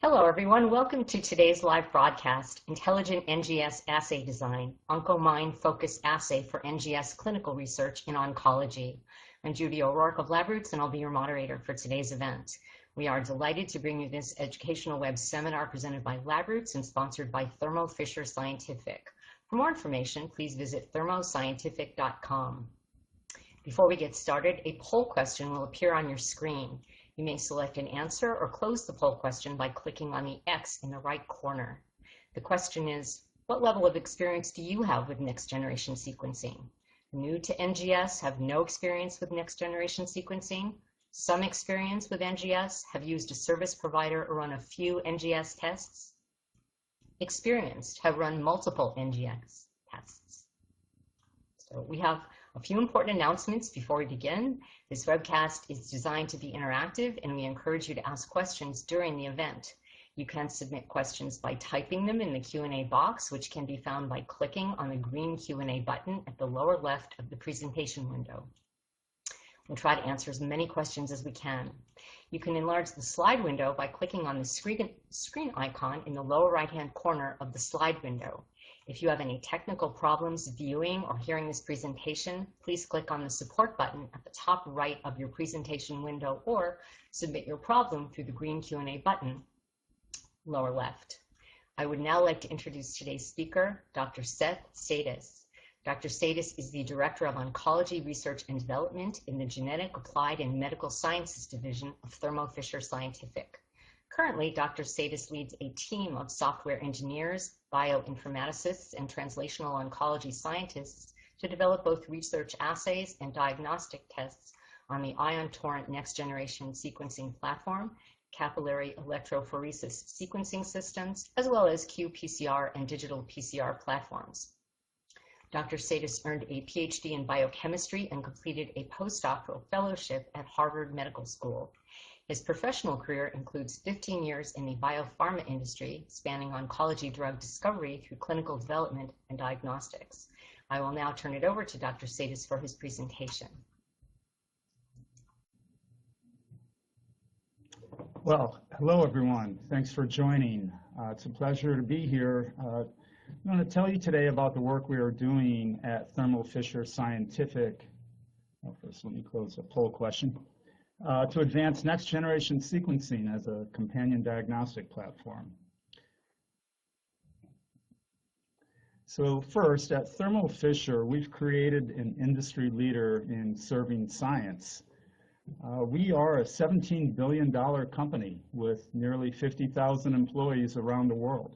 Hello everyone, welcome to today's live broadcast, Intelligent NGS Assay Design, Oncomine Focus Assay for NGS Clinical Research in Oncology. I'm Judy O'Rourke of LabRoots and I'll be your moderator for today's event. We are delighted to bring you this educational web seminar presented by LabRoots and sponsored by Thermo Fisher Scientific. For more information, please visit thermoscientific.com. Before we get started, a poll question will appear on your screen. You may select an answer or close the poll question by clicking on the X in the right corner. The question is, what level of experience do you have with next-generation sequencing? New to NGS, have no experience with next-generation sequencing? Some experience with NGS, have used a service provider or run a few NGS tests? Experienced, have run multiple NGS tests. So we have a few important announcements before we begin. This webcast is designed to be interactive and we encourage you to ask questions during the event. You can submit questions by typing them in the Q&A box, which can be found by clicking on the green Q&A button at the lower left of the presentation window. We'll try to answer as many questions as we can. You can enlarge the slide window by clicking on the screen icon in the lower right-hand corner of the slide window. If you have any technical problems viewing or hearing this presentation, please click on the support button at the top right of your presentation window or submit your problem through the green Q&A button, lower left. I would now like to introduce today's speaker, Dr. Seth Sadis. Dr. Sadis is the Director of Oncology Research and Development in the Genetic, Applied, and Medical Sciences Division of Thermo Fisher Scientific. Currently, Dr. Sadis leads a team of software engineers, bioinformaticists, and translational oncology scientists to develop both research assays and diagnostic tests on the Ion Torrent next-generation sequencing platform, capillary electrophoresis sequencing systems, as well as qPCR and digital PCR platforms. Dr. Sadis earned a PhD in biochemistry and completed a postdoctoral fellowship at Harvard Medical School. His professional career includes 15 years in the biopharma industry, spanning oncology drug discovery through clinical development and diagnostics. I will now turn it over to Dr. Sadis for his presentation. Well, hello everyone. Thanks for joining. It's a pleasure to be here. I'm going to tell you today about the work we are doing at Thermo Fisher Scientific. First, let me close the poll question. To advance next-generation sequencing as a companion diagnostic platform. So first, at Thermo Fisher, we've created an industry leader in serving science. We are a $17 billion company with nearly 50,000 employees around the world.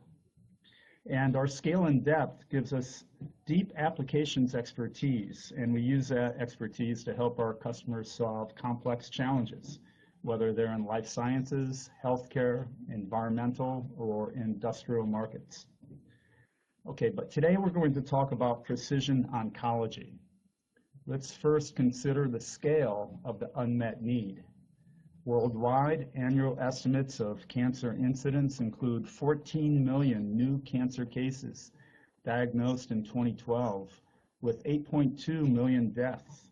And our scale and depth gives us deep applications expertise, and we use that expertise to help our customers solve complex challenges, whether they're in life sciences, healthcare, environmental, or industrial markets. Okay, but today we're going to talk about precision oncology. Let's first consider the scale of the unmet need. Worldwide, annual estimates of cancer incidence include 14 million new cancer cases diagnosed in 2012, with 8.2 million deaths.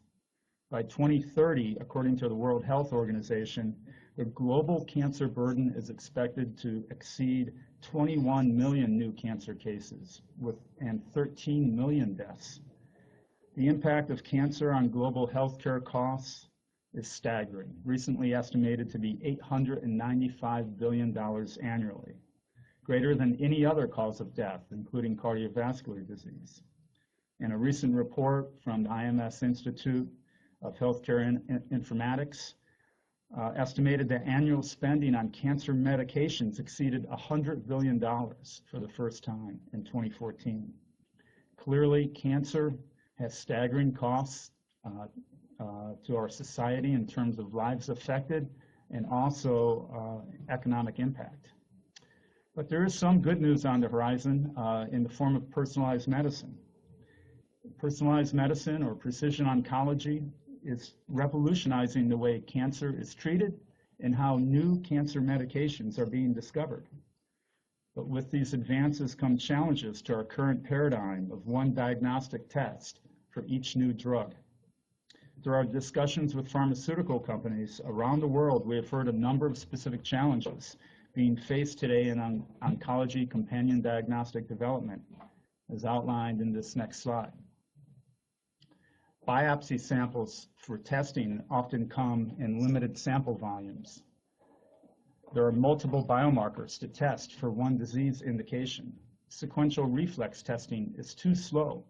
By 2030, according to the World Health Organization, the global cancer burden is expected to exceed 21 million new cancer cases and 13 million deaths. The impact of cancer on global healthcare costs is staggering, recently estimated to be $895 billion annually, greater than any other cause of death, including cardiovascular disease. In a recent report from the IMS Institute of Healthcare Informatics, estimated that annual spending on cancer medications exceeded $100 billion for the first time in 2014. Clearly, cancer has staggering costs to our society in terms of lives affected and also economic impact. But there is some good news on the horizon in the form of personalized medicine. Personalized medicine or precision oncology is revolutionizing the way cancer is treated and how new cancer medications are being discovered. But with these advances come challenges to our current paradigm of one diagnostic test for each new drug. Through our discussions with pharmaceutical companies around the world, we have heard a number of specific challenges being faced today in oncology companion diagnostic development, as outlined in this next slide. Biopsy samples for testing often come in limited sample volumes. There are multiple biomarkers to test for one disease indication. Sequential reflex testing is too slow,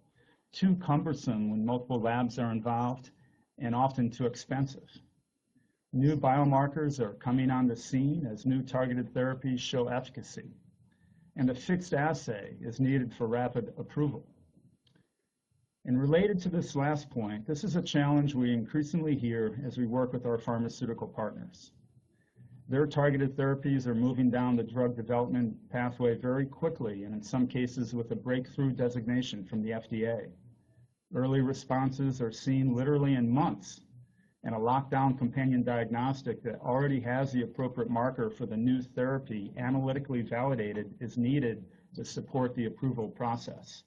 too cumbersome when multiple labs are involved, and often too expensive. New biomarkers are coming on the scene as new targeted therapies show efficacy, and a fixed assay is needed for rapid approval. And related to this last point, this is a challenge we increasingly hear as we work with our pharmaceutical partners. Their targeted therapies are moving down the drug development pathway very quickly, and in some cases with a breakthrough designation from the FDA. Early responses are seen literally in months, and a lockdown companion diagnostic that already has the appropriate marker for the new therapy analytically validated is needed to support the approval process.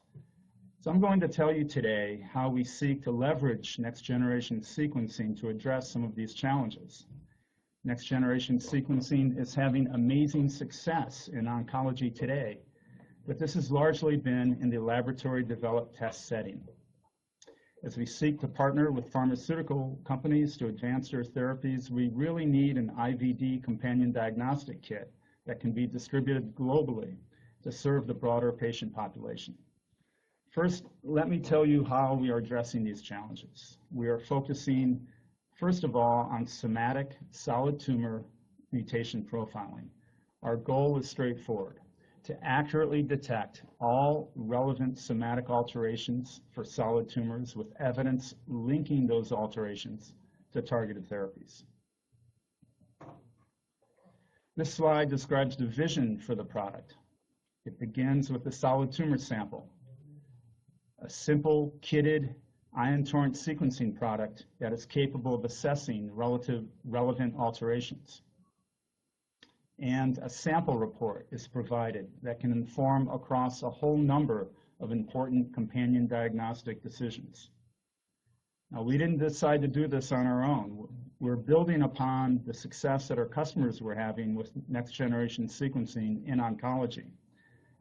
So I'm going to tell you today how we seek to leverage next-generation sequencing to address some of these challenges. Next-generation sequencing is having amazing success in oncology today, but this has largely been in the laboratory-developed test setting. As we seek to partner with pharmaceutical companies to advance their therapies, we really need an IVD companion diagnostic kit that can be distributed globally to serve the broader patient population. First, let me tell you how we are addressing these challenges. We are focusing, first of all, on somatic solid tumor mutation profiling. Our goal is straightforward: to accurately detect all relevant somatic alterations for solid tumors with evidence linking those alterations to targeted therapies. This slide describes the vision for the product. It begins with the solid tumor sample, a simple kitted ion torrent sequencing product that is capable of assessing relevant alterations. And a sample report is provided that can inform across a whole number of important companion diagnostic decisions. Now, we didn't decide to do this on our own. We're building upon the success that our customers were having with next-generation sequencing in oncology.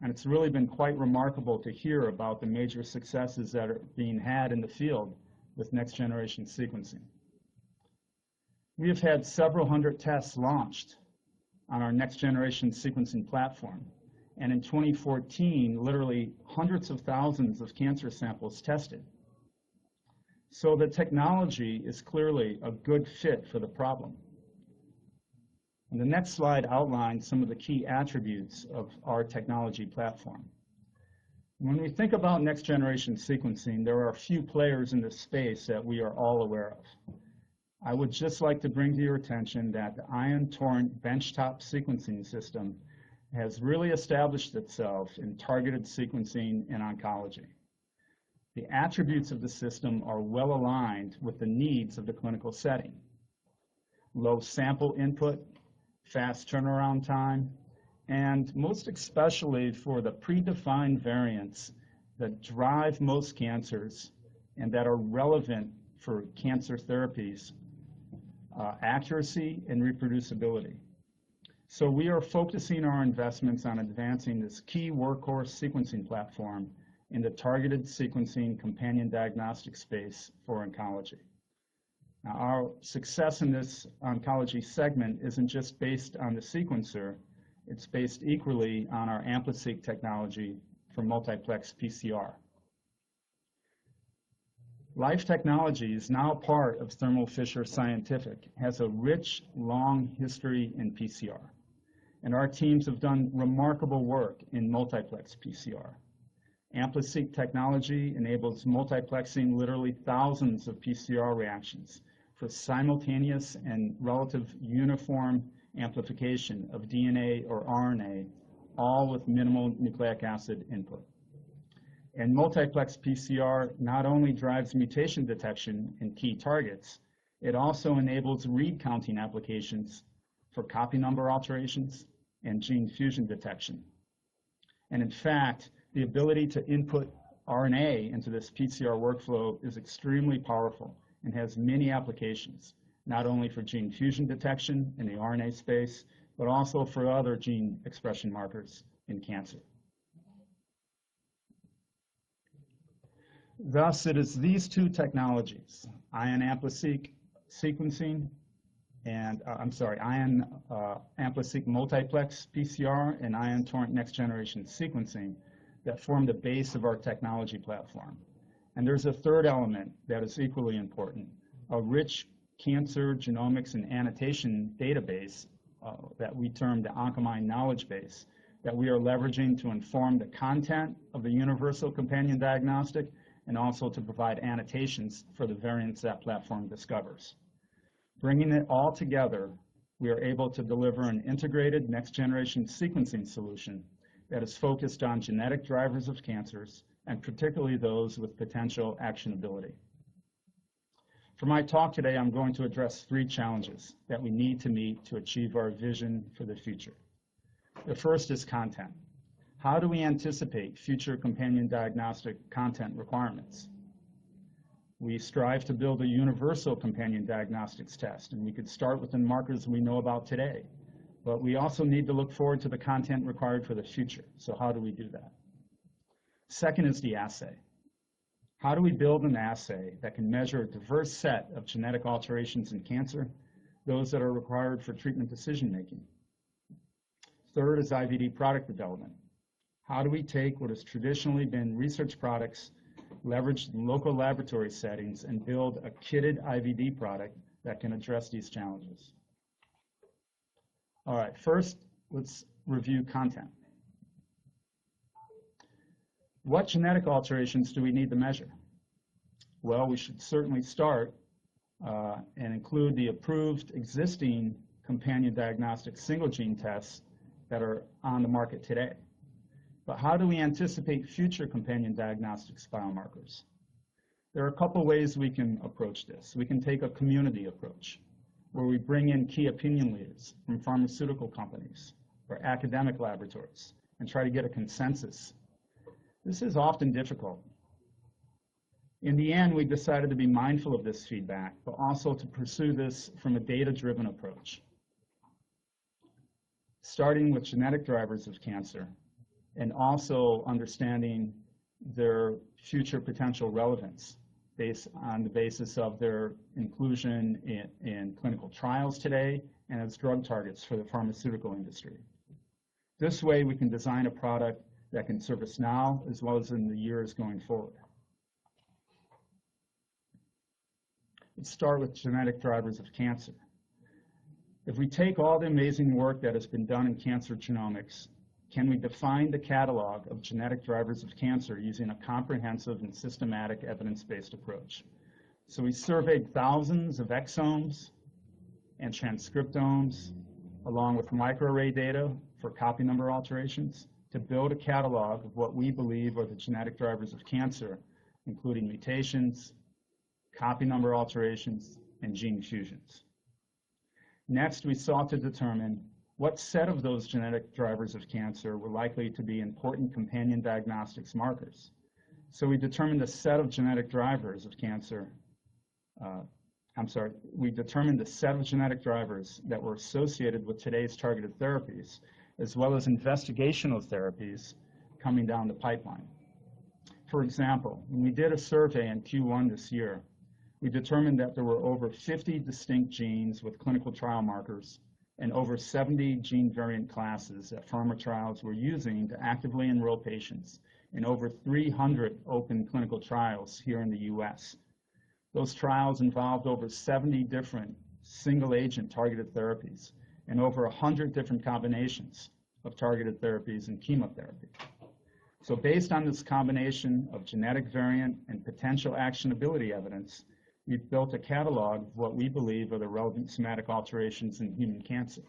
And it's really been quite remarkable to hear about the major successes that are being had in the field with next-generation sequencing. We have had several hundred tests launched on our next-generation sequencing platform. And in 2014, literally hundreds of thousands of cancer samples tested. So the technology is clearly a good fit for the problem. And the next slide outlines some of the key attributes of our technology platform. When we think about next-generation sequencing, there are a few players in this space that we are all aware of. I would just like to bring to your attention that the ion torrent benchtop sequencing system has really established itself in targeted sequencing in oncology. The attributes of the system are well aligned with the needs of the clinical setting. Low sample input, fast turnaround time, and most especially for the predefined variants that drive most cancers and that are relevant for cancer therapies, accuracy and reproducibility. So we are focusing our investments on advancing this key workhorse sequencing platform in the targeted sequencing companion diagnostic space for oncology. Now, our success in this oncology segment isn't just based on the sequencer, it's based equally on our Ampliseq technology for multiplex PCR. Life Technologies, now part of Thermo Fisher Scientific, has a rich, long history in PCR. And our teams have done remarkable work in multiplex PCR. Ampliseq technology enables multiplexing literally thousands of PCR reactions for simultaneous and relative uniform amplification of DNA or RNA, all with minimal nucleic acid input. And multiplex PCR not only drives mutation detection in key targets, it also enables read counting applications for copy number alterations and gene fusion detection. And in fact, the ability to input RNA into this PCR workflow is extremely powerful and has many applications, not only for gene fusion detection in the RNA space, but also for other gene expression markers in cancer. Thus, it is these two technologies, ion Ampliseq sequencing and, ion Ampliseq multiplex PCR and ion torrent next generation sequencing that form the base of our technology platform. And there's a third element that is equally important, a rich cancer genomics and annotation database that we term the Oncomine knowledge base that we are leveraging to inform the content of the universal companion diagnostic and also to provide annotations for the variants that platform discovers. Bringing it all together, we are able to deliver an integrated next-generation sequencing solution that is focused on genetic drivers of cancers, and particularly those with potential actionability. For my talk today, I'm going to address three challenges that we need to meet to achieve our vision for the future. The first is content. How do we anticipate future companion diagnostic content requirements? We strive to build a universal companion diagnostics test, and we could start with the markers we know about today, but we also need to look forward to the content required for the future. So how do we do that? Second is the assay. How do we build an assay that can measure a diverse set of genetic alterations in cancer, those that are required for treatment decision-making? Third is IVD product development. How do we take what has traditionally been research products, leverage local laboratory settings, and build a kitted IVD product that can address these challenges? All right, first, let's review content. What genetic alterations do we need to measure? Well, we should certainly start and include the approved existing companion diagnostic single gene tests that are on the market today. But how do we anticipate future companion diagnostics biomarkers? There are a couple ways we can approach this. We can take a community approach, where we bring in key opinion leaders from pharmaceutical companies or academic laboratories and try to get a consensus. This is often difficult. In the end, we decided to be mindful of this feedback, but also to pursue this from a data-driven approach, starting with genetic drivers of cancer and also understanding their future potential relevance based on the basis of their inclusion in clinical trials today and as drug targets for the pharmaceutical industry. This way, we can design a product that can serve us now as well as in the years going forward. Let's start with genetic drivers of cancer. If we take all the amazing work that has been done in cancer genomics, can we define the catalog of genetic drivers of cancer using a comprehensive and systematic evidence-based approach? So we surveyed thousands of exomes and transcriptomes, along with microarray data for copy number alterations, to build a catalog of what we believe are the genetic drivers of cancer, including mutations, copy number alterations, and gene fusions. Next, we sought to determine what set of those genetic drivers of cancer were likely to be important companion diagnostics markers. So we determined the set of genetic drivers of cancer, we determined the set of genetic drivers that were associated with today's targeted therapies, as well as investigational therapies coming down the pipeline. For example, when we did a survey in Q1 this year, we determined that there were over 50 distinct genes with clinical trial markers and over 70 gene variant classes that pharma trials were using to actively enroll patients in over 300 open clinical trials here in the US. Those trials involved over 70 different single-agent targeted therapies and over 100 different combinations of targeted therapies and chemotherapy. So based on this combination of genetic variant and potential actionability evidence, we've built a catalog of what we believe are the relevant somatic alterations in human cancer.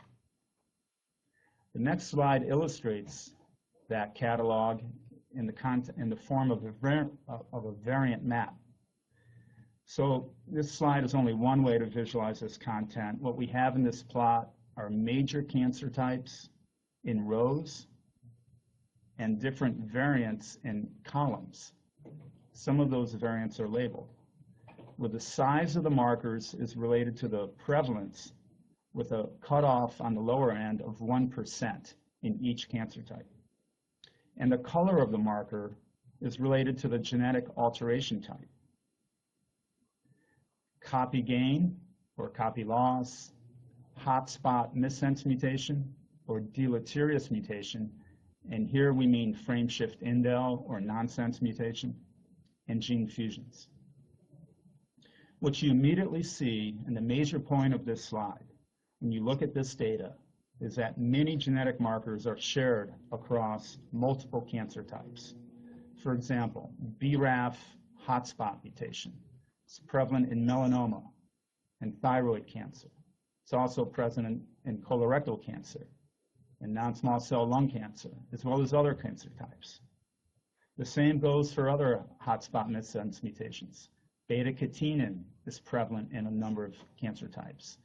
The next slide illustrates that catalog in the form of a variant map. So this slide is only one way to visualize this content. What we have in this plot are major cancer types in rows and different variants in columns. Some of those variants are labeled. Where the size of the markers is related to the prevalence, with a cutoff on the lower end of 1% in each cancer type. And the color of the marker is related to the genetic alteration type. Copy gain or copy loss, hotspot missense mutation, or deleterious mutation, and here we mean frame shift indel or nonsense mutation, and gene fusions. What you immediately see, and the major point of this slide, when you look at this data, is that many genetic markers are shared across multiple cancer types. For example, BRAF hotspot mutation is prevalent in melanoma and thyroid cancer. It's also present in colorectal cancer and non-small cell lung cancer, as well as other cancer types. The same goes for other hotspot missense mutations. Beta-catenin is prevalent in a number of cancer types.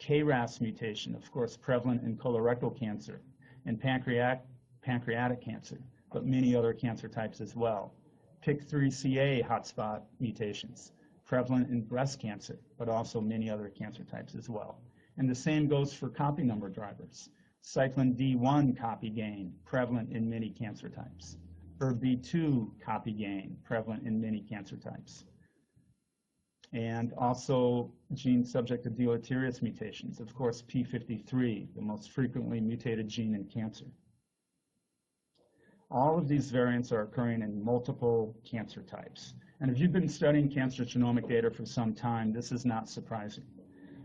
KRAS mutation, of course, prevalent in colorectal cancer and pancreatic cancer, but many other cancer types as well. PIK3CA hotspot mutations, prevalent in breast cancer, but also many other cancer types as well. And the same goes for copy number drivers. Cyclin D1 copy gain, prevalent in many cancer types. ERB2 copy gain, prevalent in many cancer types. And also genes subject to deleterious mutations. Of course, P53, the most frequently mutated gene in cancer. All of these variants are occurring in multiple cancer types. And if you've been studying cancer genomic data for some time, this is not surprising.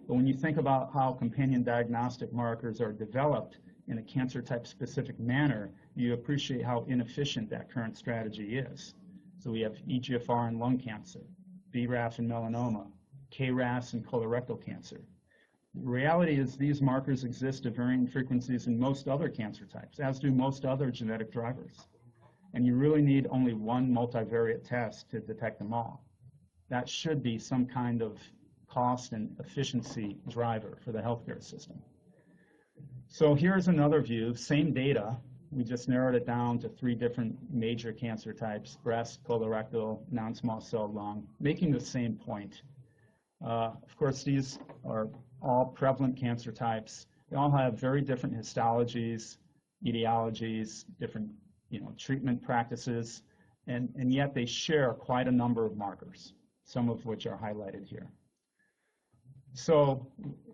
But when you think about how companion diagnostic markers are developed in a cancer type specific manner, you appreciate how inefficient that current strategy is. So we have EGFR in lung cancer, BRAF in melanoma, KRAS in colorectal cancer. The reality is these markers exist at varying frequencies in most other cancer types, as do most other genetic drivers. And you really need only one multivariate test to detect them all. That should be some kind of cost and efficiency driver for the healthcare system. So here's another view, same data. We just narrowed it down to 3 different major cancer types: breast, colorectal, non-small cell lung, making the same point. Of course, these are all prevalent cancer types. They all have very different histologies, etiologies, different treatment practices, and yet they share quite a number of markers, some of which are highlighted here. So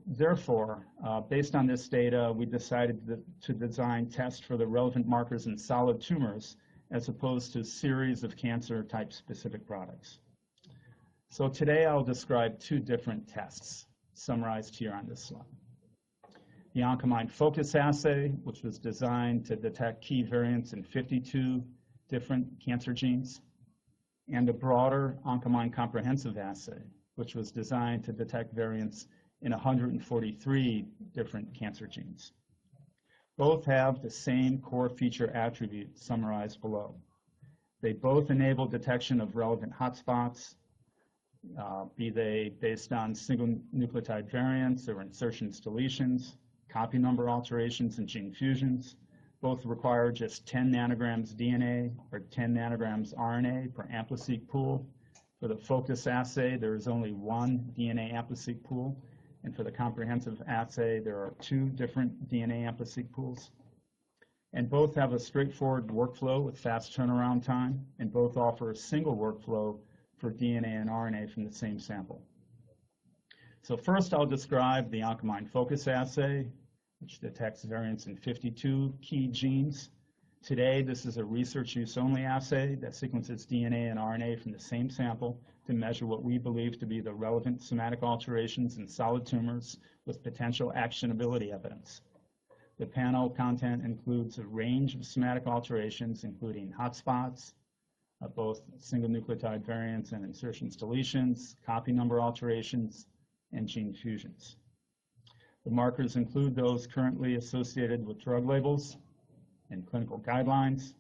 therefore, based on this data, we decided to design tests for the relevant markers in solid tumors as opposed to a series of cancer type specific products. So today I'll describe 2 different tests summarized here on this slide. The Oncomine Focus Assay, which was designed to detect key variants in 52 different cancer genes, and a broader Oncomine Comprehensive Assay, which was designed to detect variants in 143 different cancer genes. Both have the same core feature attribute summarized below. They both enable detection of relevant hotspots, be they based on single nucleotide variants or insertions, deletions, copy number alterations, and gene fusions. Both require just 10 nanograms DNA or 10 nanograms RNA per Ampliseq pool. For the Focus Assay, there is only 1 DNA Ampliseq pool, and for the Comprehensive Assay, there are 2 different DNA Ampliseq pools. And both have a straightforward workflow with fast turnaround time, and both offer a single workflow for DNA and RNA from the same sample. So first I'll describe the Oncomine Focus Assay, which detects variants in 52 key genes. Today, this is a research use only assay that sequences DNA and RNA from the same sample to measure what we believe to be the relevant somatic alterations in solid tumors with potential actionability evidence. The panel content includes a range of somatic alterations, including hotspots, both single nucleotide variants and insertions, deletions, copy number alterations, and gene fusions. The markers include those currently associated with drug labels and clinical guidelines,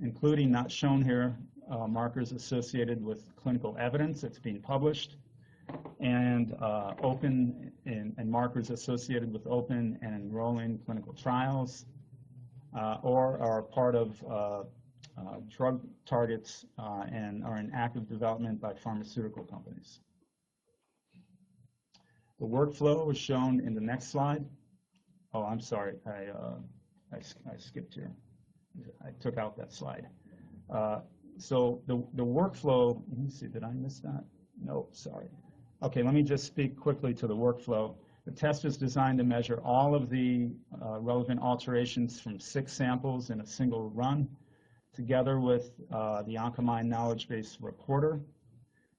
including, not shown here, markers associated with clinical evidence that's being published, and and markers associated with open and enrolling clinical trials, or are part of drug targets and are in active development by pharmaceutical companies. The workflow is shown in the next slide. Oh, I'm sorry, I skipped here. I took out that slide. So the workflow, let me see, did I miss that? No, sorry. Okay, let me just speak quickly to the workflow. The test is designed to measure all of the relevant alterations from 6 samples in a single run, together with the Oncomine knowledge base reporter.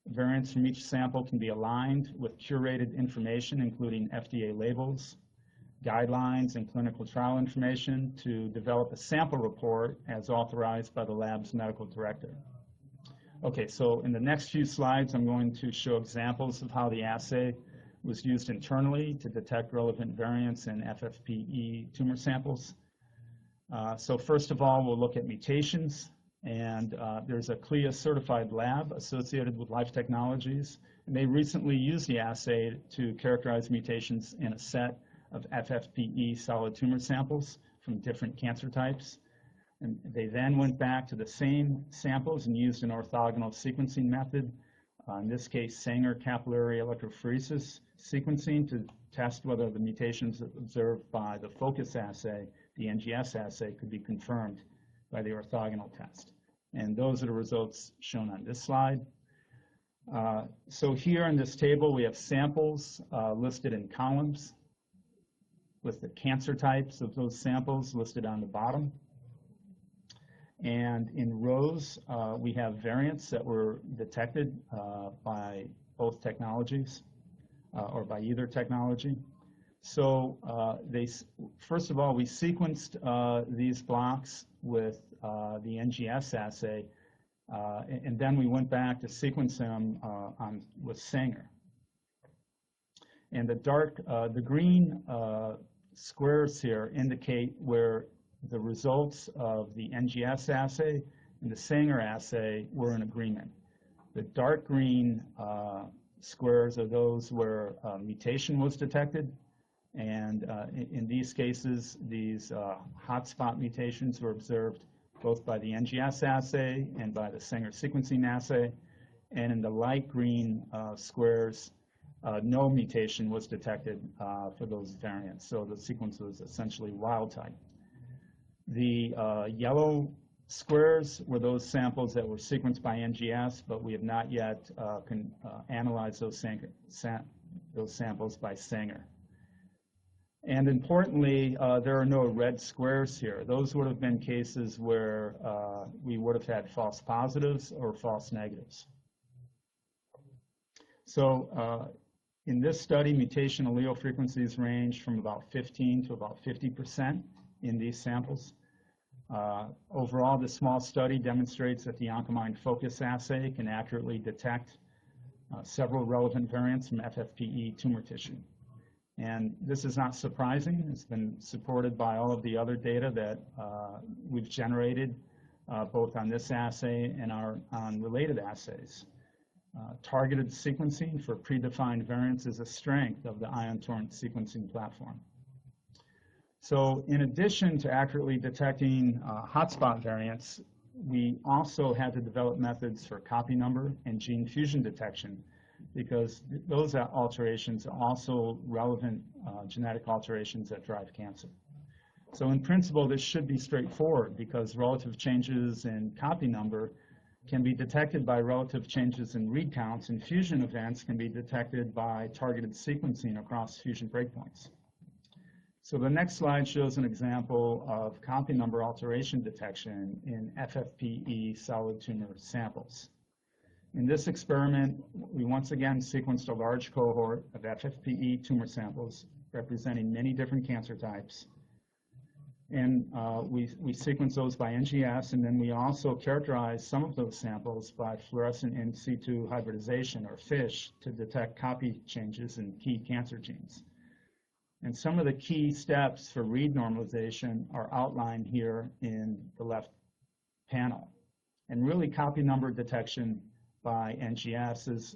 Variants from each sample can be aligned with curated information, including FDA labels, guidelines, and clinical trial information to develop a sample report as authorized by the lab's medical director. Okay, so in the next few slides, I'm going to show examples of how the assay was used internally to detect relevant variants in FFPE tumor samples. So first of all, we'll look at mutations, and there's a CLIA certified lab associated with Life Technologies, and they recently used the assay to characterize mutations in a set of FFPE solid tumor samples from different cancer types. And they then went back to the same samples and used an orthogonal sequencing method, in this case Sanger capillary electrophoresis sequencing, to test whether the mutations observed by the focus assay, the NGS assay, could be confirmed by the orthogonal test. And those are the results shown on this slide. So here in this table, we have samples listed in columns with the cancer types of those samples listed on the bottom. And in rows, we have variants that were detected by both technologies or by either technology. So first of all, we sequenced these blocks with the NGS assay, and then we went back to sequence them with Sanger. And the green squares here indicate where the results of the NGS assay and the Sanger assay were in agreement. The dark green squares are those where mutation was detected, and in these cases, these hotspot mutations were observed both by the NGS assay and by the Sanger sequencing assay. And in the light green squares, no mutation was detected for those variants, so the sequence was essentially wild type. The yellow squares were those samples that were sequenced by NGS, but we have not yet analyzed those samples by Sanger. And importantly, there are no red squares here. Those would have been cases where we would have had false positives or false negatives. So in this study, mutation allele frequencies range from about 15 to about 50% in these samples. Overall, this small study demonstrates that the Oncomine focus assay can accurately detect several relevant variants from FFPE tumor tissue. And this is not surprising. It's been supported by all of the other data that we've generated, both on this assay and on related assays. Targeted sequencing for predefined variants is a strength of the Ion Torrent sequencing platform. So in addition to accurately detecting hotspot variants, we also had to develop methods for copy number and gene fusion detection, because those alterations are also relevant genetic alterations that drive cancer. So in principle, this should be straightforward, because relative changes in copy number can be detected by relative changes in read counts, and fusion events can be detected by targeted sequencing across fusion breakpoints. So the next slide shows an example of copy number alteration detection in FFPE solid tumor samples. In this experiment, we once again sequenced a large cohort of FFPE tumor samples representing many different cancer types. And we sequenced those by NGS, and then we also characterized some of those samples by fluorescent in situ hybridization, or FISH, to detect copy changes in key cancer genes. And some of the key steps for read normalization are outlined here in the left panel. And really, copy number detection by NGS is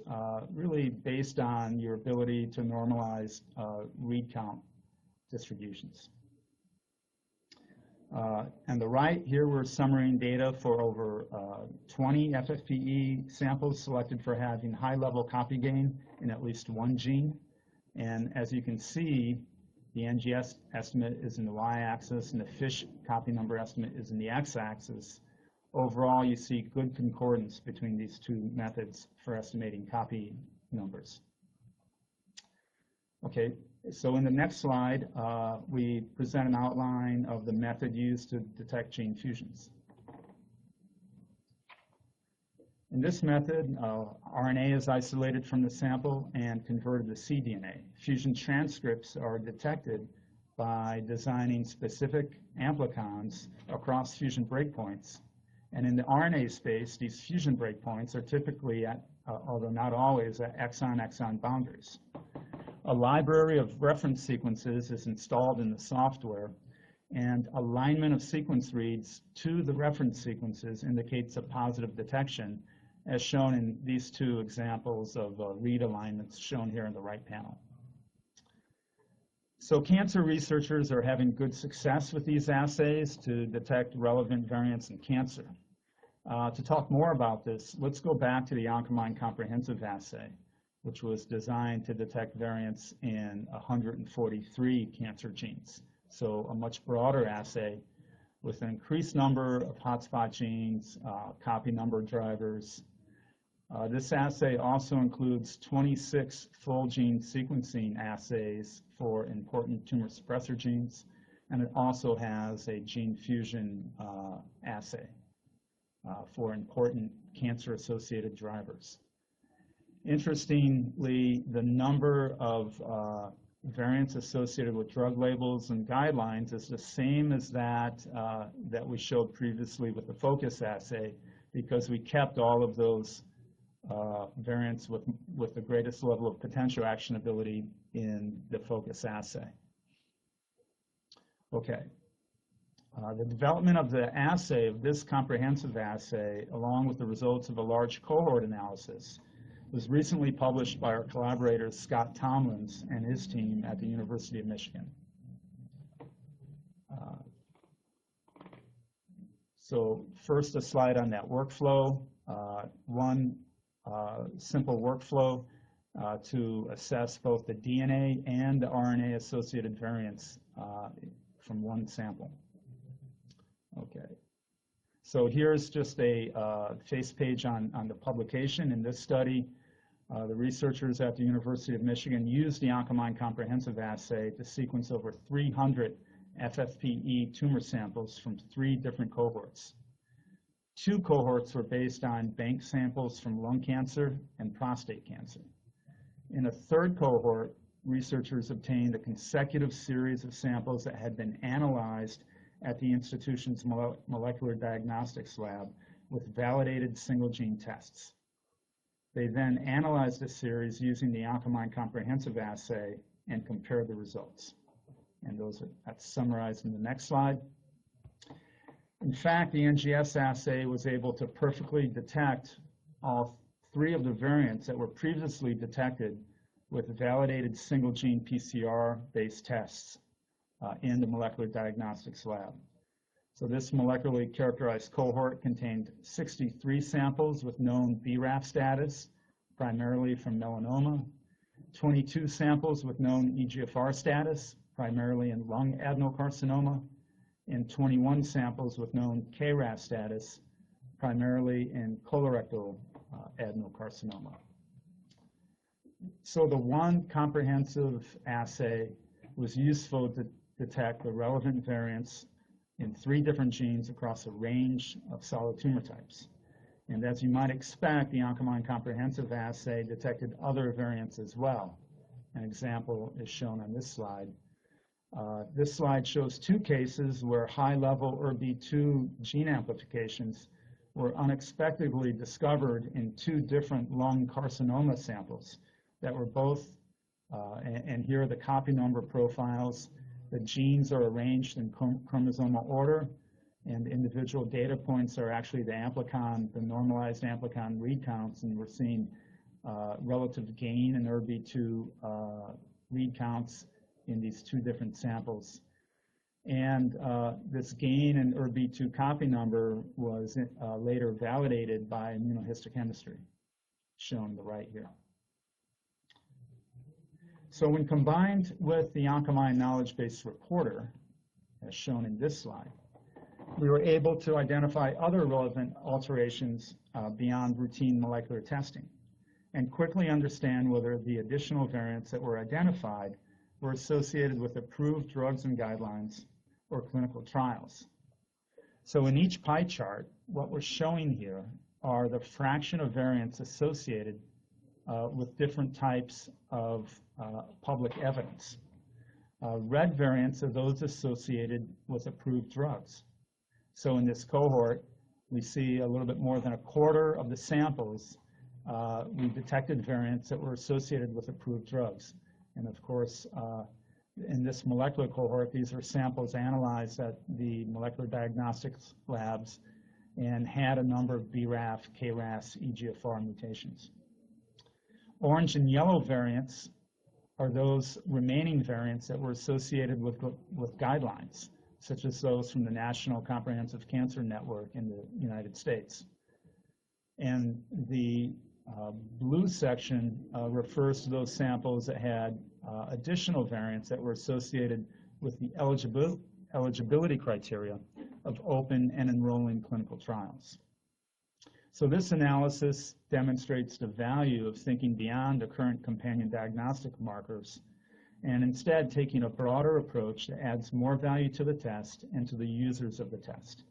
really based on your ability to normalize read count distributions. On the right, here we're summarizing data for over 20 FFPE samples selected for having high-level copy gain in at least one gene. And as you can see, the NGS estimate is in the y-axis and the FISH copy number estimate is in the x-axis. Overall, you see good concordance between these two methods for estimating copy numbers. Okay, so in the next slide, we present an outline of the method used to detect gene fusions. In this method, RNA is isolated from the sample and converted to cDNA. Fusion transcripts are detected by designing specific amplicons across fusion breakpoints. And in the RNA space, these fusion breakpoints are typically at, although not always, at exon-exon boundaries. A library of reference sequences is installed in the software, and alignment of sequence reads to the reference sequences indicates a positive detection, as shown in these two examples of read alignments shown here in the right panel. So cancer researchers are having good success with these assays to detect relevant variants in cancer. To talk more about this, let's go back to the Oncomine Comprehensive Assay, which was designed to detect variants in 143 cancer genes. So a much broader assay with an increased number of hotspot genes, copy number drivers. This assay also includes 26 full gene sequencing assays for important tumor suppressor genes, and it also has a gene fusion assay for important cancer-associated drivers. Interestingly, the number of variants associated with drug labels and guidelines is the same as that that we showed previously with the focus assay, because we kept all of those variants with the greatest level of potential actionability in the focus assay. Okay. The development of the assay, of this comprehensive assay, along with the results of a large cohort analysis, was recently published by our collaborator Scott Tomlins and his team at the University of Michigan. So first, a slide on that workflow. One simple workflow to assess both the DNA and the RNA associated variants from one sample. Okay, so here's just a face page on the publication. In this study, the researchers at the University of Michigan used the Oncomine Comprehensive Assay to sequence over 300 FFPE tumor samples from 3 different cohorts. 2 cohorts were based on bank samples from lung cancer and prostate cancer. In a 3rd cohort, researchers obtained a consecutive series of samples that had been analyzed at the institution's molecular diagnostics lab with validated single gene tests. They then analyzed the series using the Oncomine Comprehensive Assay and compared the results. And that's summarized in the next slide. In fact, the NGS assay was able to perfectly detect all 3 of the variants that were previously detected with validated single gene PCR-based tests in the molecular diagnostics lab. So this molecularly characterized cohort contained 63 samples with known BRAF status, primarily from melanoma, 22 samples with known EGFR status, primarily in lung adenocarcinoma, and 21 samples with known KRAS status, primarily in colorectal adenocarcinoma. So the one comprehensive assay was useful to detect the relevant variants in 3 different genes across a range of solid tumor types. And as you might expect, the Oncomine Comprehensive Assay detected other variants as well. An example is shown on this slide. This slide shows 2 cases where high-level ERB2 gene amplifications were unexpectedly discovered in 2 different lung carcinoma samples that were both, and here are the copy number profiles. The genes are arranged in chromosomal order, and individual data points are actually the amplicon, the normalized amplicon read counts, and we're seeing relative gain in ERB2 read counts in these 2 different samples. And this gain in ERB2 copy number was later validated by immunohistochemistry, shown on the right here. So when combined with the Oncomine knowledge-based reporter, as shown in this slide, we were able to identify other relevant alterations beyond routine molecular testing and quickly understand whether the additional variants that were identified were associated with approved drugs and guidelines or clinical trials. So in each pie chart, what we're showing here are the fraction of variants associated with different types of public evidence. Red variants are those associated with approved drugs. So in this cohort, we see a little bit more than a quarter of the samples we detected variants that were associated with approved drugs. And of course, in this molecular cohort, these are samples analyzed at the molecular diagnostics labs and had a number of BRAF, KRAS, EGFR mutations. Orange and yellow variants are those remaining variants that were associated with guidelines, such as those from the National Comprehensive Cancer Network in the United States. And the blue section refers to those samples that had additional variants that were associated with the eligibility criteria of open and enrolling clinical trials. So this analysis demonstrates the value of thinking beyond the current companion diagnostic markers and instead taking a broader approach that adds more value to the test and to the users of the test.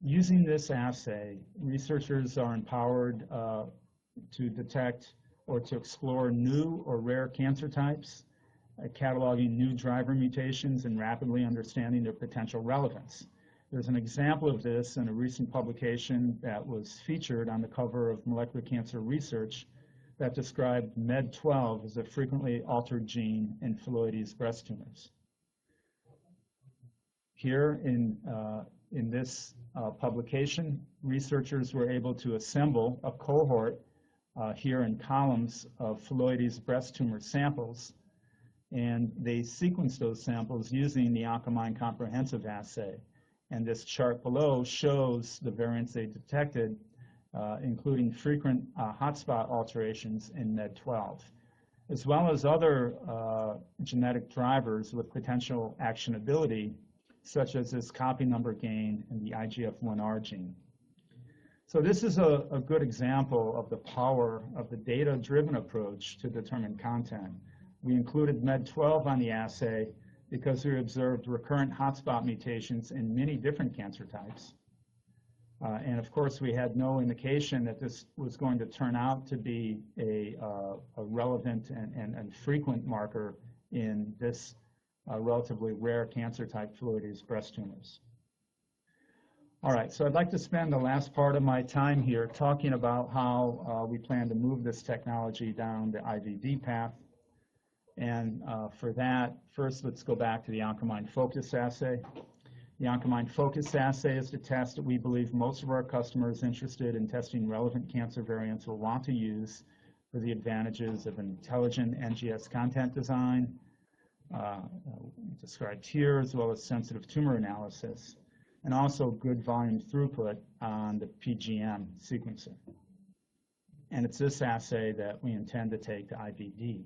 Using this assay, researchers are empowered to detect or to explore new or rare cancer types, cataloging new driver mutations, and rapidly understanding their potential relevance. There's an example of this in a recent publication that was featured on the cover of Molecular Cancer Research that described MED12 as a frequently altered gene in phyllodes breast tumors. Here in this publication, researchers were able to assemble a cohort here in columns of phyllodes breast tumor samples, and they sequenced those samples using the Oncomine comprehensive assay. And this chart below shows the variants they detected, including frequent hotspot alterations in MED12, as well as other genetic drivers with potential actionability, such as this copy number gain in the IGF-1R gene. So this is a good example of the power of the data-driven approach to determine content. We included MED12 on the assay because we observed recurrent hotspot mutations in many different cancer types. And of course, we had no indication that this was going to turn out to be a relevant and frequent marker in this relatively rare cancer type, phyllodes breast tumors. All right, so I'd like to spend the last part of my time here talking about how we plan to move this technology down the IVD path. And for that, first, let's go back to the Oncomine Focus Assay. The Oncomine Focus Assay is the test that we believe most of our customers interested in testing relevant cancer variants will want to use for the advantages of intelligent NGS content design, described here, as well as sensitive tumor analysis, and also good volume throughput on the PGM sequencer. And it's this assay that we intend to take to IVD.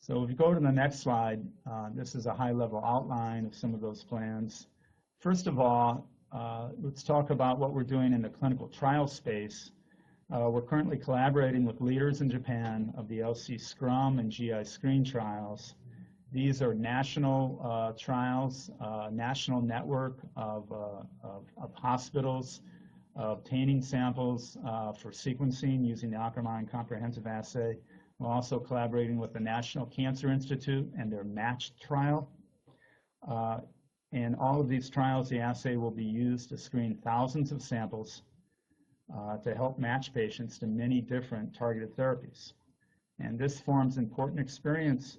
So if you go to the next slide, this is a high-level outline of some of those plans. First of all, let's talk about what we're doing in the clinical trial space. We're currently collaborating with leaders in Japan of the LC Scrum and GI Screen trials. These are national trials, national network of hospitals obtaining samples for sequencing using the Oncomine comprehensive assay. We're also collaborating with the National Cancer Institute and their MATCH trial. In all of these trials, the assay will be used to screen thousands of samples to help match patients to many different targeted therapies. And this forms important experience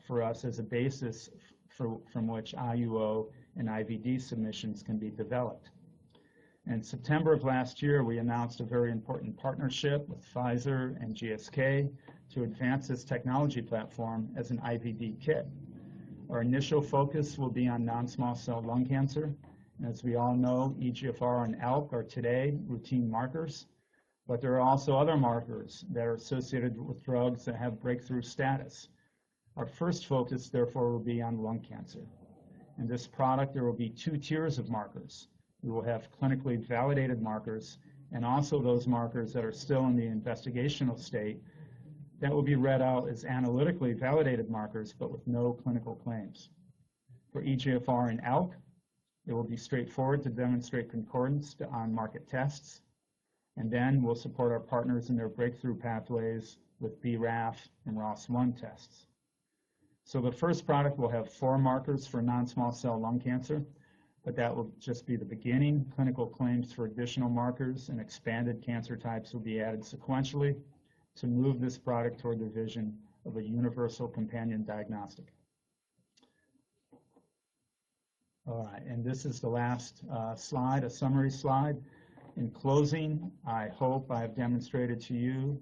for us as a basis from which IUO and IVD submissions can be developed. In September of last year, we announced a very important partnership with Pfizer and GSK to advance this technology platform as an IVD kit. Our initial focus will be on non-small cell lung cancer. And as we all know, EGFR and ALK are today routine markers. But there are also other markers that are associated with drugs that have breakthrough status. Our first focus, therefore, will be on lung cancer. In this product, there will be two tiers of markers. We will have clinically validated markers and also those markers that are still in the investigational state that will be read out as analytically validated markers but with no clinical claims. For EGFR and ALK, it will be straightforward to demonstrate concordance to on-market tests, and then we'll support our partners in their breakthrough pathways with BRAF and ROS1 tests. So the first product will have 4 markers for non-small cell lung cancer, but that will just be the beginning. Clinical claims for additional markers and expanded cancer types will be added sequentially to move this product toward the vision of a universal companion diagnostic. All right, and this is the last slide, a summary slide. In closing, I hope I have demonstrated to you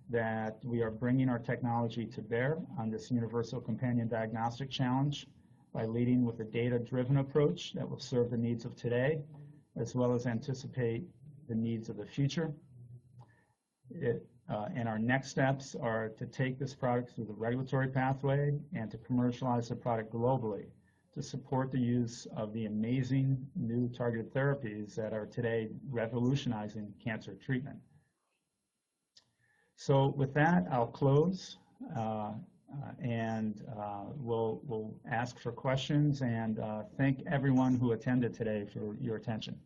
that we are bringing our technology to bear on this universal companion diagnostic challenge by leading with a data-driven approach that will serve the needs of today, as well as anticipate the needs of the future. And our next steps are to take this product through the regulatory pathway and to commercialize the product globally to support the use of the amazing new targeted therapies that are today revolutionizing cancer treatment. So with that, I'll close and we'll ask for questions, and thank everyone who attended today for your attention.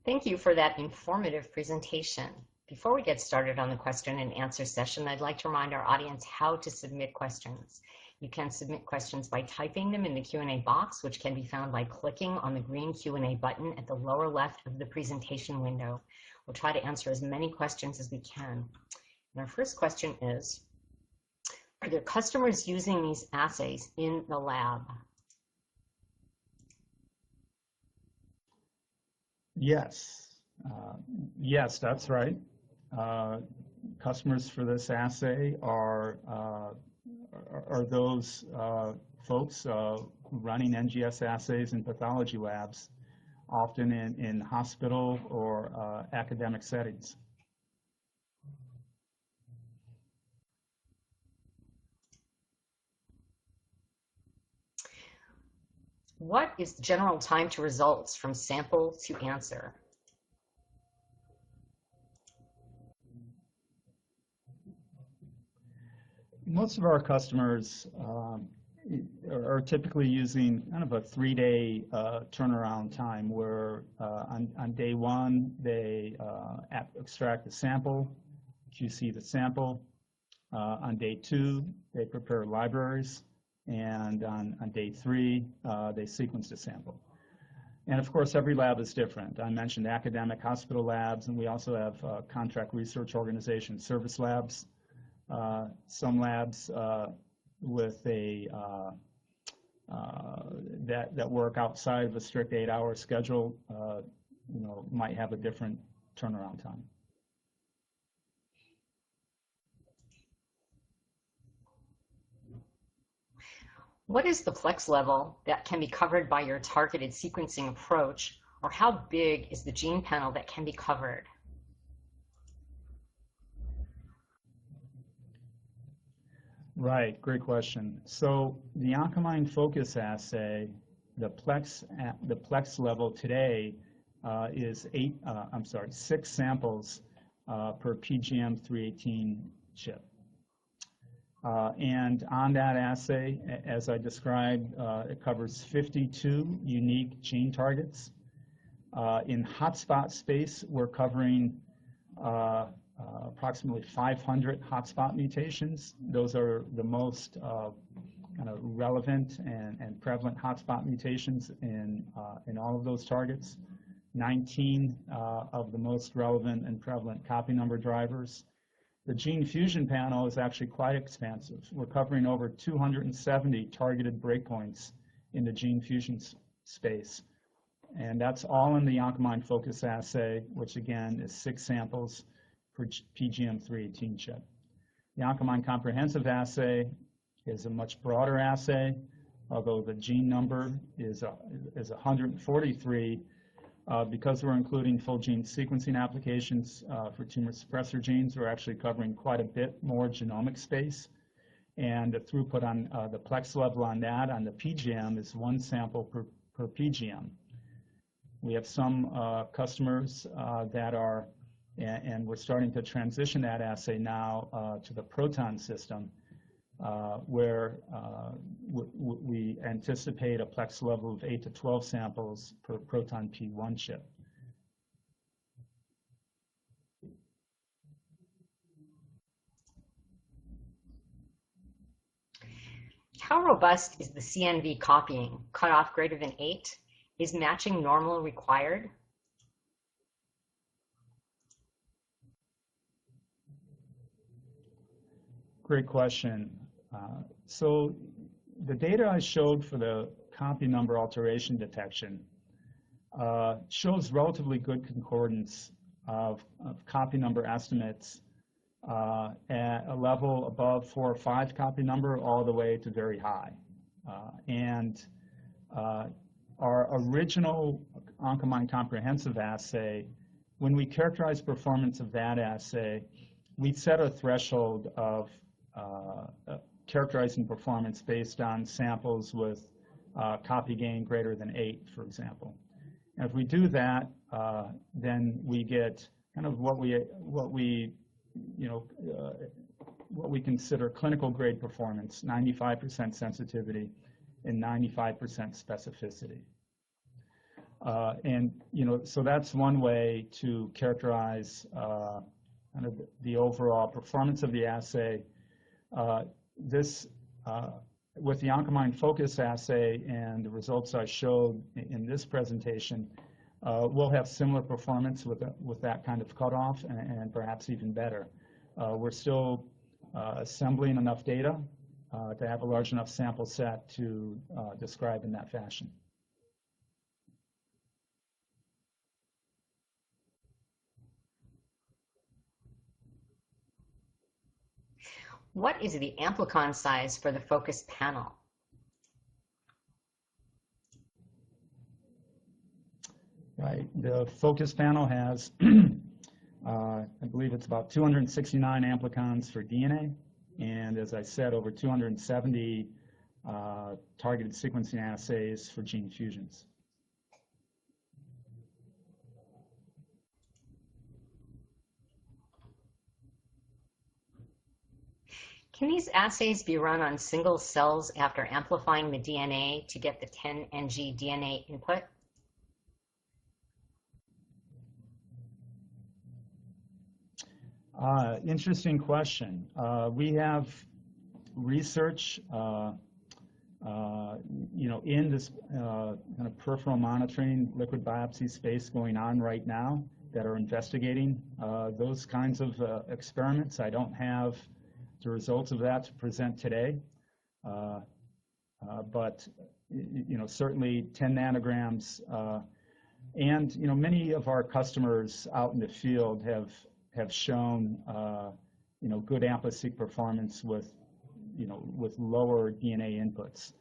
Thank you for that informative presentation. Before we get started on the question and answer session, I'd like to remind our audience how to submit questions. You can submit questions by typing them in the Q&A box, which can be found by clicking on the green Q&A button at the lower left of the presentation window. We'll try to answer as many questions as we can. And our first question is, are there customers using these assays in the lab? Yes, yes, that's right. Customers for this assay are those folks running NGS assays in pathology labs, often in hospital or academic settings. What is the general time to results from sample to answer? Most of our customers are typically using kind of a 3-day turnaround time where on day 1, they extract the sample, QC the sample. On day 2, they prepare libraries. And on day 3, they sequence the sample. And of course, every lab is different. I mentioned academic hospital labs, and we also have contract research organization service labs. Some labs with a that work outside of a strict 8-hour schedule, might have a different turnaround time. What is the plex level that can be covered by your targeted sequencing approach, or how big is the gene panel that can be covered? Right, great question. So the Oncomine Focus Assay, the plex level today is 6 samples per PGM318 chip. And on that assay, as I described, it covers 52 unique gene targets. In hotspot space, we're covering approximately 500 hotspot mutations. Those are the most kind of relevant and prevalent hotspot mutations in all of those targets. 19 of the most relevant and prevalent copy number drivers. The gene fusion panel is actually quite expansive. We're covering over 270 targeted breakpoints in the gene fusion space. And that's all in the Oncomine Focus Assay, which again is 6 samples per PGM318 chip. The Oncomine Comprehensive Assay is a much broader assay. although the gene number is 143. Because we're including full gene sequencing applications for tumor suppressor genes, we're actually covering quite a bit more genomic space. And the throughput on the plex level on that, on the PGM, is 1 sample per PGM. We have some customers that are, and we're starting to transition that assay now to the proton system, where we anticipate a plex level of 8 to 12 samples per proton P1 chip. How robust is the CNV copying? Cutoff greater than 8? Is matching normal required? Great question. So the data I showed for the copy number alteration detection shows relatively good concordance of copy number estimates at a level above 4 or 5 copy number all the way to very high. Our original Oncomine comprehensive assay, when we characterized performance of that assay, we set a threshold of characterizing performance based on samples with copy gain greater than 8, for example. And if we do that, then we get kind of what we consider clinical grade performance, 95% sensitivity and 95% specificity. So that's one way to characterize kind of the overall performance of the assay. With the Oncomine Focus assay and the results I showed in this presentation, we'll have similar performance with that kind of cutoff and perhaps even better. We're still assembling enough data to have a large enough sample set to describe in that fashion. What is the amplicon size for the focus panel? Right, the focus panel has, I believe it's about 269 amplicons for DNA, and as I said, over 270 targeted sequencing assays for gene fusions. Can these assays be run on single cells after amplifying the DNA to get the 10 ng DNA input? Interesting question. We have research, in this kind of peripheral monitoring liquid biopsy space going on right now that are investigating those kinds of experiments. I don't have the results of that to present today, but certainly 10 nanograms, and many of our customers out in the field have shown good Ampliseq performance with lower DNA inputs.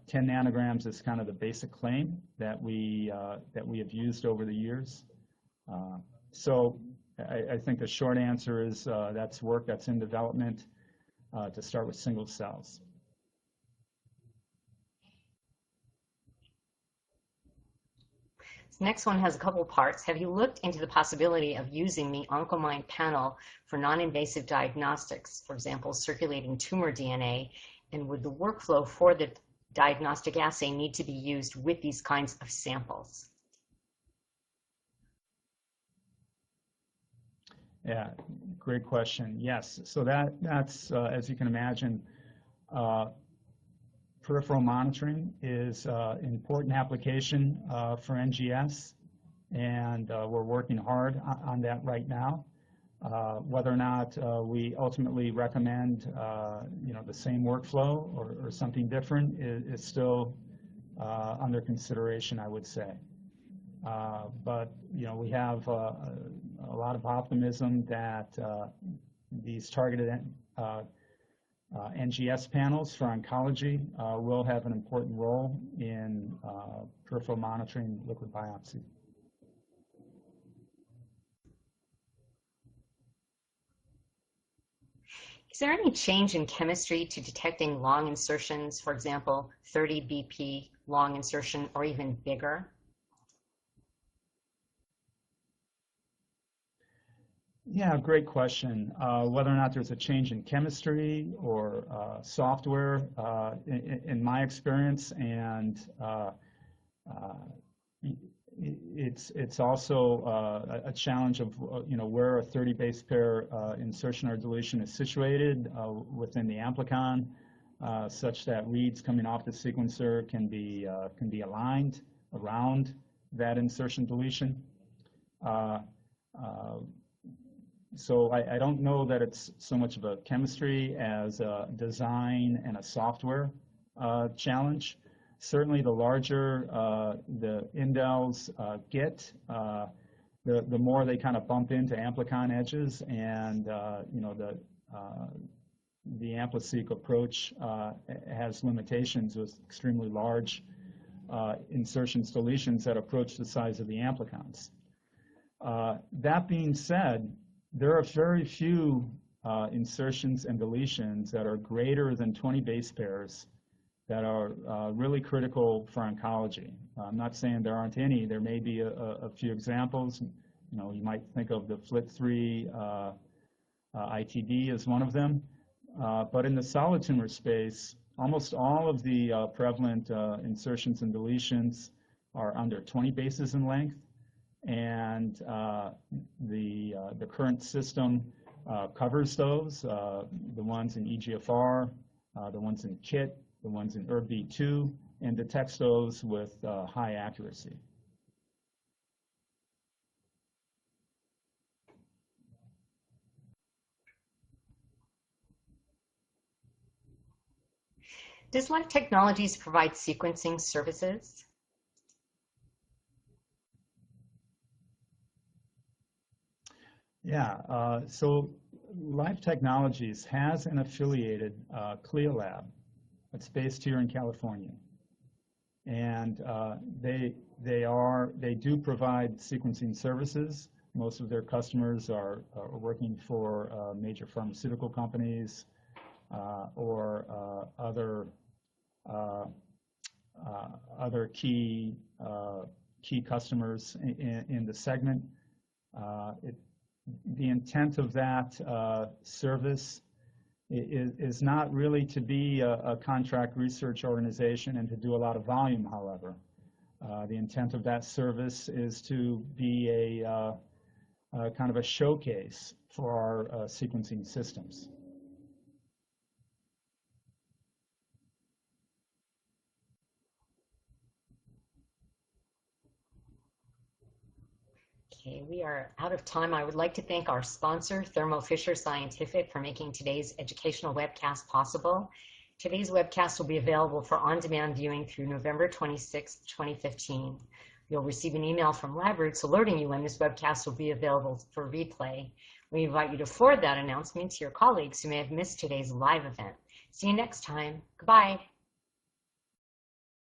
10 nanograms is kind of the basic claim that we have used over the years. So I think the short answer is that's work that's in development to start with single cells. This next one has a couple parts. Have you looked into the possibility of using the Oncomine panel for non-invasive diagnostics, for example, circulating tumor DNA? And would the workflow for the diagnostic assay need to be used with these kinds of samples? Yeah, great question. Yes, so that's as you can imagine, peripheral monitoring is an important application for NGS, and we're working hard on that right now. Whether or not we ultimately recommend the same workflow or something different is still under consideration, I would say. But we have a lot of optimism that these targeted NGS panels for oncology will have an important role in peripheral monitoring liquid biopsy. Is there any change in chemistry to detecting long insertions, for example, 30 BP long insertion or even bigger? Yeah, great question. Whether or not there's a change in chemistry or software, in my experience, and it's also a challenge of where a 30 base pair insertion or deletion is situated within the amplicon, such that reads coming off the sequencer can be aligned around that insertion deletion. So I don't know that it's so much of a chemistry as a design and a software challenge. Certainly, the larger the indels get, the more they kind of bump into amplicon edges, and the Ampliseq approach has limitations with extremely large insertions, deletions that approach the size of the amplicons. That being said, there are very few insertions and deletions that are greater than 20 base pairs that are really critical for oncology. I'm not saying there aren't any. There may be a few examples. You might think of the FLT3 ITD as one of them. But in the solid tumor space, almost all of the prevalent insertions and deletions are under 20 bases in length. And the current system covers those, the ones in EGFR, the ones in KIT, the ones in ERB2, and detects those with high accuracy. Does Life Technologies provide sequencing services? Yeah, so Life Technologies has an affiliated CLIA lab that's based here in California, and they do provide sequencing services. Most of their customers are working for major pharmaceutical companies or other key customers in the segment. The intent of that service is not really to be a contract research organization and to do a lot of volume, however. The intent of that service is to be a kind of a showcase for our sequencing systems. Okay, we are out of time. I would like to thank our sponsor, Thermo Fisher Scientific, for making today's educational webcast possible. Today's webcast will be available for on-demand viewing through November 26, 2015. You'll receive an email from LabRoots alerting you when this webcast will be available for replay. We invite you to forward that announcement to your colleagues who may have missed today's live event. See you next time. Goodbye.